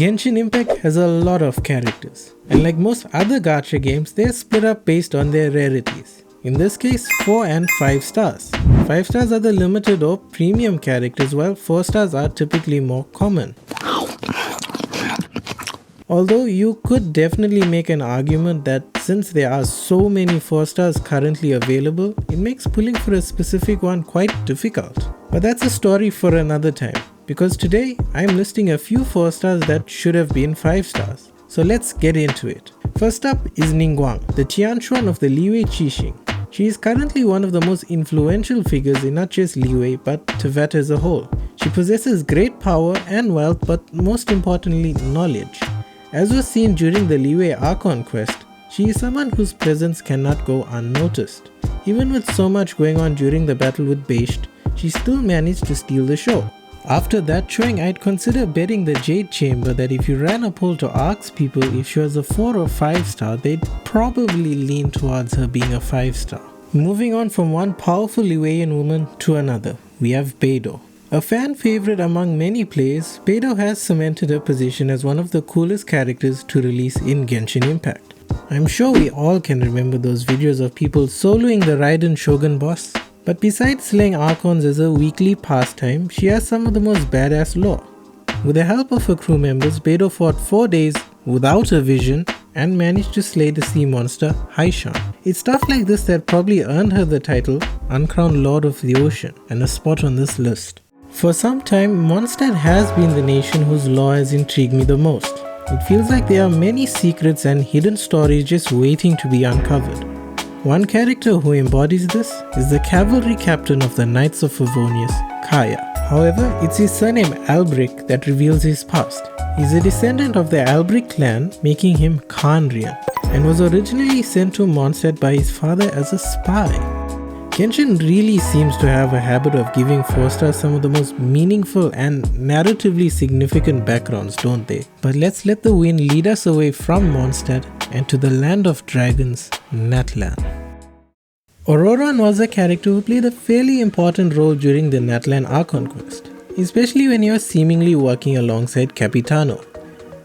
Genshin Impact has a lot of characters, and like most other gacha games, they are split up based on their rarities. In this case, 4 and 5 stars. 5 stars are the limited or premium characters, while 4 stars are typically more common. Although you could definitely make an argument that since there are so many 4 stars currently available, it makes pulling for a specific one quite difficult. But that's a story for another time, because today I'm listing a few 4 stars that should have been 5 stars. So let's get into it. First up is Ningguang, the Tianquan of the Liyue Qixing. She is currently one of the most influential figures in not just Liyue but Teyvat as a whole. She possesses great power and wealth, but most importantly knowledge. As was seen during the Liyue Archon quest, she is someone whose presence cannot go unnoticed. Even with so much going on during the battle with Beidou, she still managed to steal the show. After that showing, I'd consider betting the Jade Chamber that if you ran a poll to ask people if she was a 4 or 5 star, they'd probably lean towards her being a 5 star. Moving on from one powerful Liyuean woman to another, we have Beidou. A fan favorite among many players, Beidou has cemented her position as one of the coolest characters to release in Genshin Impact. I'm sure we all can remember those videos of people soloing the Raiden Shogun boss. But besides slaying Archons as a weekly pastime, she has some of the most badass lore. With the help of her crew members, Beidou fought 4 days without a vision and managed to slay the sea monster Haishan. It's stuff like this that probably earned her the title Uncrowned Lord of the Ocean and a spot on this list. For some time, Mondstadt has been the nation whose lore has intrigued me the most. It feels like there are many secrets and hidden stories just waiting to be uncovered. One character who embodies this is the cavalry captain of the Knights of Favonius, Kaeya. However, it's his surname Albric that reveals his past. He's a descendant of the Albric clan, making him Khanrian, and was originally sent to Mondstadt by his father as a spy. Genshin really seems to have a habit of giving 4 stars some of the most meaningful and narratively significant backgrounds, don't they? But let's let the wind lead us away from Mondstadt and to the land of dragons, Natlan. Ororon was a character who played a fairly important role during the Natlan Archon quest, especially when he was seemingly working alongside Capitano.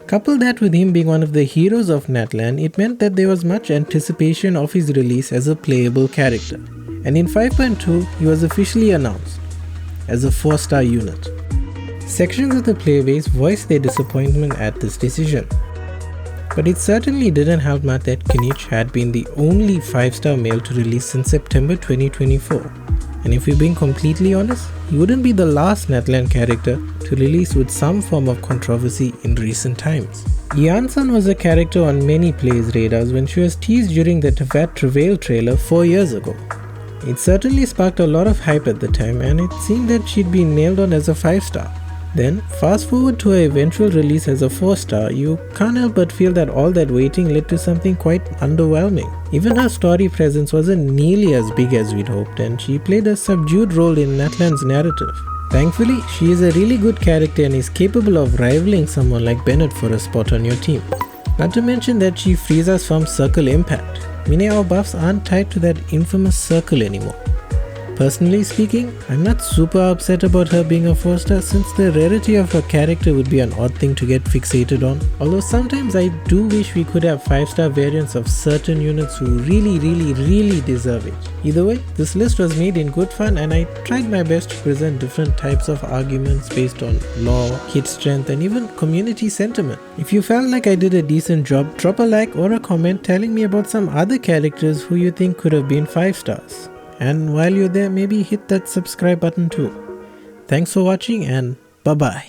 Couple that with him being one of the heroes of Natlan, it meant that there was much anticipation of his release as a playable character. And in 5.2, he was officially announced as a 4-star unit. Sections of the playbase voiced their disappointment at this decision. But it certainly didn't help much that Kinich had been the only 5-star male to release since September 2024. And if we're being completely honest, he wouldn't be the last Natlan character to release with some form of controversy in recent times. Iansan was a character on many players' radars when she was teased during the Teyvat Travail trailer 4 years ago. It certainly sparked a lot of hype at the time, and it seemed that she'd been nailed on as a 5-star. Then, fast forward to her eventual release as a 4-star, you can't help but feel that all that waiting led to something quite underwhelming. Even her story presence wasn't nearly as big as we'd hoped, and she played a subdued role in Natlan's narrative. Thankfully, she is a really good character and is capable of rivaling someone like Bennett for a spot on your team. Not to mention that she frees us from circle impact, meaning our buffs aren't tied to that infamous circle anymore. Personally speaking, I'm not super upset about her being a 4-star since the rarity of her character would be an odd thing to get fixated on. Although sometimes I do wish we could have 5-star variants of certain units who really deserve it. Either way, this list was made in good fun and I tried my best to present different types of arguments based on lore, hit strength and even community sentiment. If you felt like I did a decent job, drop a like or a comment telling me about some other characters who you think could have been 5 stars. And while you're there, maybe hit that subscribe button too. Thanks for watching and bye bye.